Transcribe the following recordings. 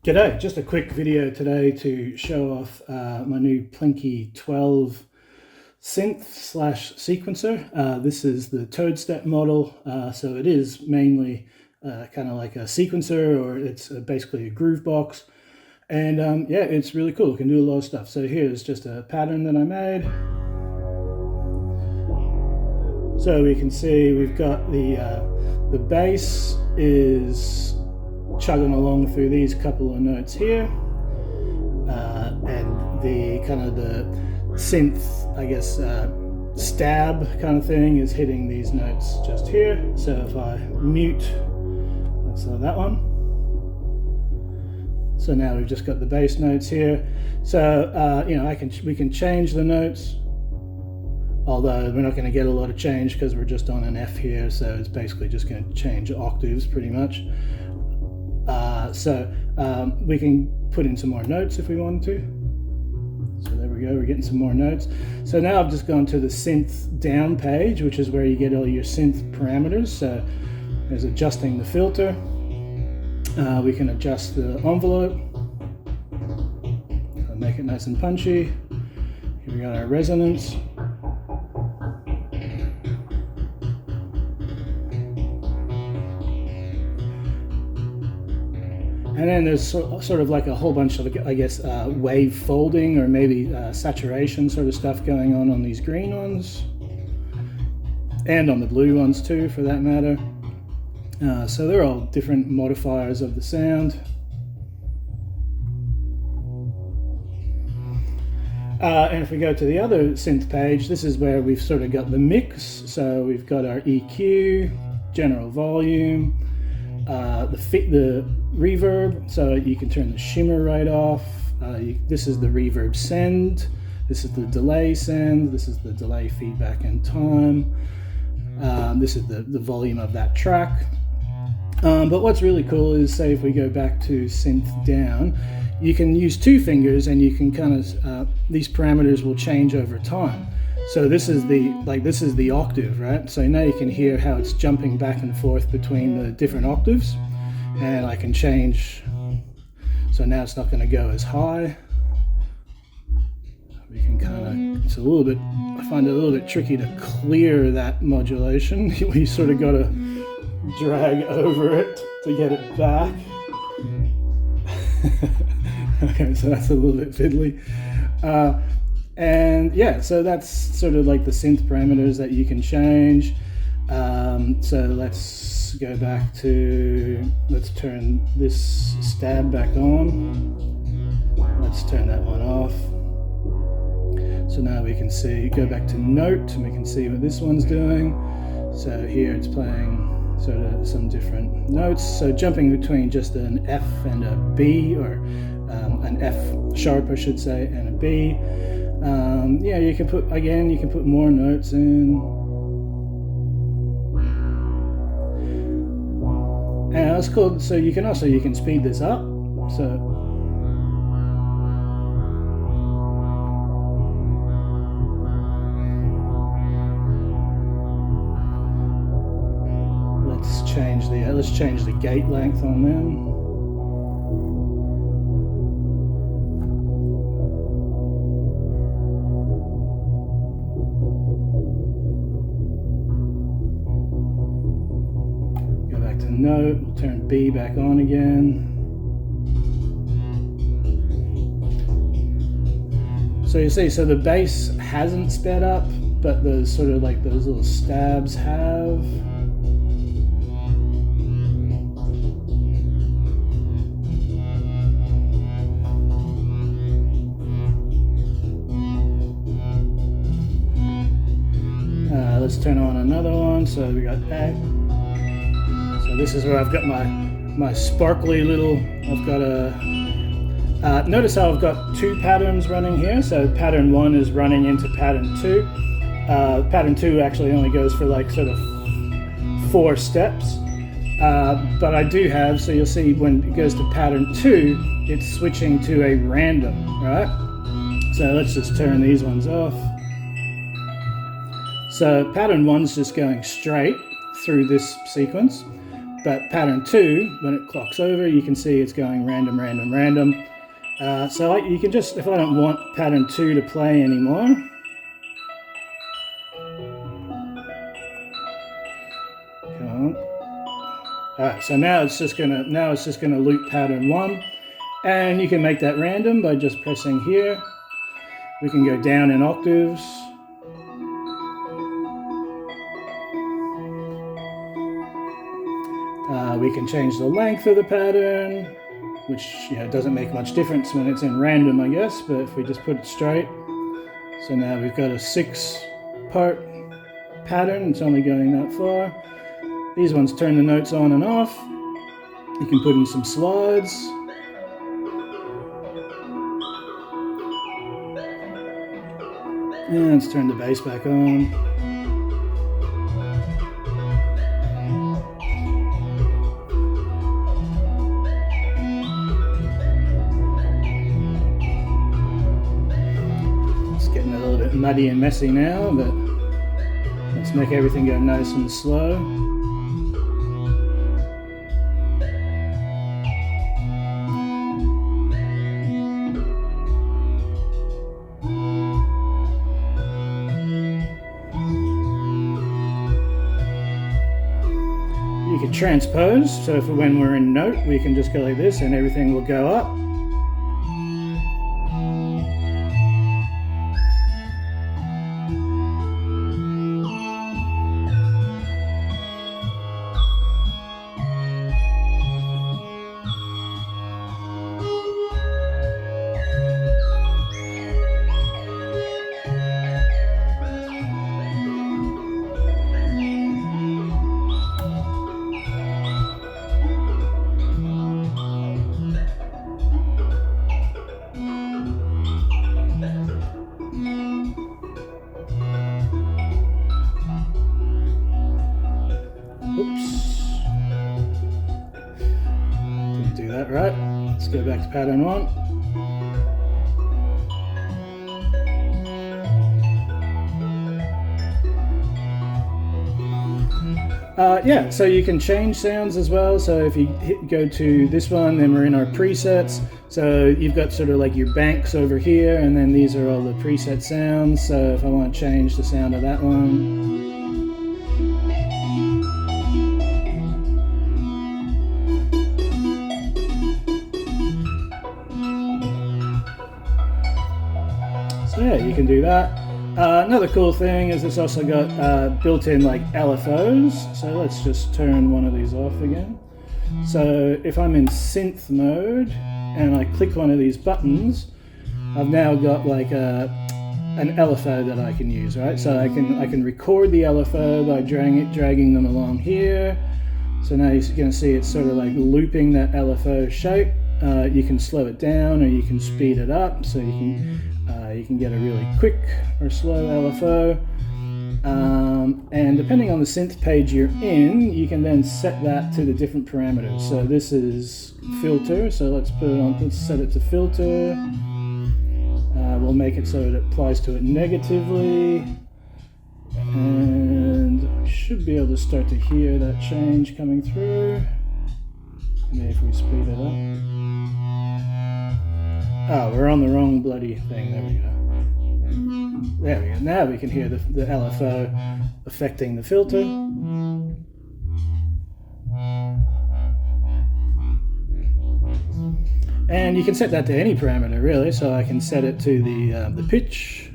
G'day, just a quick video today to show off my new Plinky12 synth slash sequencer. This is the Toadstep model, so it is mainly kind of like a sequencer, or it's basically a groove box. And yeah, it's really cool. It can do a lot of stuff. So here's just a pattern that I made. So we can see we've got the bass is chugging along through these couple of notes here, and the kind of the synth, I guess, stab kind of thing is hitting these notes just here. So if I mute, let's say that one. So now we've just got the bass notes here. So you know, we can change the notes, although we're not going to get a lot of change because we're just on an F here. So it's basically just going to change octaves pretty much. We can put in some more notes if we want to. So there we go, we're getting some more notes. So now I've just gone to the synth down page, which is where you get all your synth parameters. So there's adjusting the filter. We can adjust the envelope. I'll make it nice and punchy. Here we got our resonance. And then there's sort of like a whole bunch of, I guess, wave folding or maybe saturation sort of stuff going on these green ones. And on the blue ones too, for that matter. So they're all different modifiers of the sound. And if we go to the other synth page, this is where we've sort of got the mix. So we've got our EQ, general volume, the reverb, so you can turn the shimmer right off. This is the reverb send, this is the delay send, this is the delay feedback and time, this is the volume of that track. But what's really cool is, say if we go back to synth down, you can use two fingers and you can kind of, these parameters will change over time. So this is the octave, right? So now you can hear how it's jumping back and forth between the different octaves, and I can change. So now it's not going to go as high. We can kind of, it's a little bit, I find it a little bit tricky to clear that modulation. We sort of got to drag over it to get it back. Okay, so that's a little bit fiddly. And yeah, so that's sort of like the synth parameters that you can change. So let's go back to, let's turn this stab back on. Let's turn that one off. So now we can see, go back to note, and we can see what this one's doing. So here it's playing sort of some different notes. So jumping between just an F and a B, or an F sharp, I should say, and a B. Yeah, you can put more notes in. And that's cool. So you can speed this up. So let's change the gate length on them. Note, we'll turn B back on again. So you see, so the bass hasn't sped up, but the sort of like those little stabs have. Let's turn on another one. So we got A. So this is where I've got my sparkly little, I've got a, notice how I've got two patterns running here. So pattern 1 is running into pattern 2. Pattern 2 actually only goes for like sort of 4 steps. But I do have, so you'll see when it goes to pattern 2, it's switching to a random, right? So let's just turn these ones off. So pattern 1's just going straight through this sequence. But pattern 2, when it clocks over, you can see it's going random, random, random. So you can just, if I don't want pattern 2 to play anymore, come on. Alright, so now it's just gonna loop pattern 1, and you can make that random by just pressing here. We can go down in octaves. We can change the length of the pattern, which doesn't make much difference when it's in random, I guess, but if we just put it straight. So now we've got a 6-part pattern, it's only going that far. These ones turn the notes on and off. You can put in some slides. And let's turn the bass back on. It's getting a little bit muddy and messy now, but let's make everything go nice and slow. You can transpose, so for when we're in note, we can just go like this and everything will go up. Oops. Didn't do that right. Let's go back to pattern 1. Yeah, so you can change sounds as well. So if you go to this one, then we're in our presets. So you've got sort of like your banks over here, and then these are all the preset sounds. So if I want to change the sound of that one, so yeah, you can do that. Another cool thing is it's also got built-in like LFOs. So let's just turn one of these off again. So if I'm in synth mode and I click one of these buttons, I've now got like an LFO that I can use, right? So I can record the LFO by dragging them along here. So now you're going to see it's sort of like looping that LFO shape. You can slow it down or you can speed it up, so you can get a really quick or slow LFO. And depending on the synth page you're in, you can then set that to the different parameters. So this is filter, so let's set it to filter. We'll make it so it applies to it negatively. And we should be able to start to hear that change coming through. Maybe if we speed it up. Oh, we're on the wrong bloody thing. There we go. There we go. Now we can hear the LFO affecting the filter. And you can set that to any parameter, really. So I can set it to the pitch.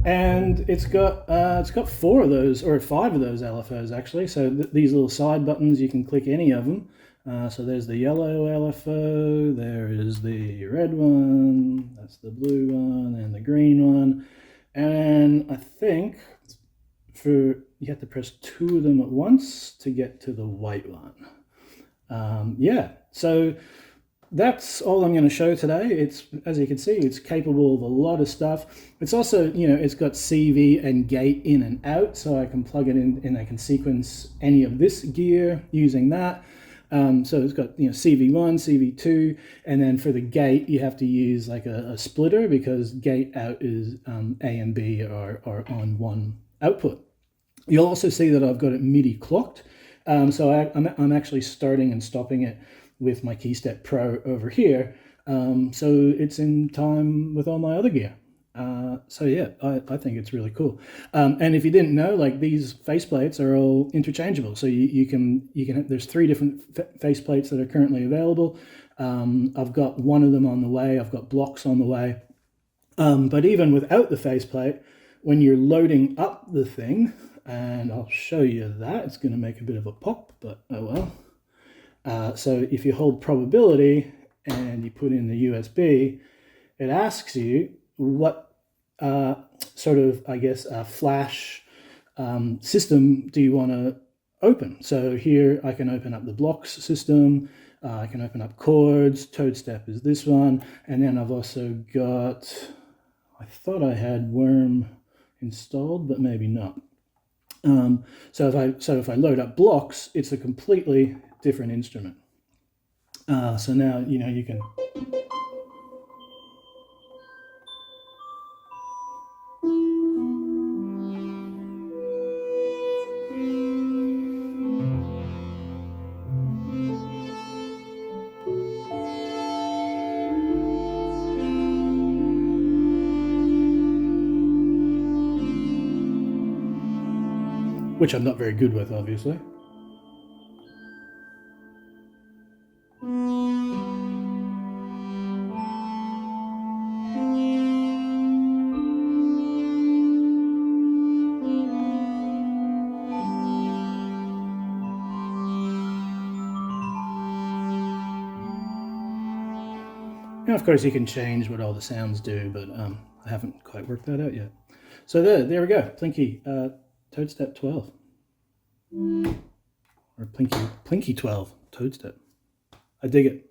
And it's got 4 of those, or 5 of those LFOs actually. So these little side buttons, you can click any of them. So there's the yellow LFO, there is the red one, that's the blue one, and the green one. And I think you have to press 2 of them at once to get to the white one. Yeah, so that's all I'm going to show today. It's, as you can see, it's capable of a lot of stuff. It's also, it's got CV and gate in and out, so I can plug it in and I can sequence any of this gear using that. So it's got, you know, CV1, CV2, and then for the gate you have to use like a splitter, because gate out is A and B are on one output. You'll also see that I've got it MIDI clocked. So I'm actually starting and stopping it with my KeyStep Pro over here. So it's in time with all my other gear. So yeah, I think it's really cool. And if you didn't know, like, these faceplates are all interchangeable. So you can there's 3 different faceplates that are currently available. I've got one of them on the way. I've got blocks on the way. But even without the faceplate, when you're loading up the thing, and I'll show you that, it's going to make a bit of a pop, but oh well. So if you hold probability and you put in the USB, it asks you what sort of, I guess, flash system do you want to open. So here I can open up the blocks system, I can open up chords, Toadstep is this one, and then I've also got, I thought I had Worm installed, but maybe not. So if I load up blocks, it's a completely different instrument. So now, you know, you can. Which I'm not very good with, obviously. Now, of course, you can change what all the sounds do, but I haven't quite worked that out yet. So there we go, Plinky Toadstep 12. Or Plinky 12 Toadstep. I dig it.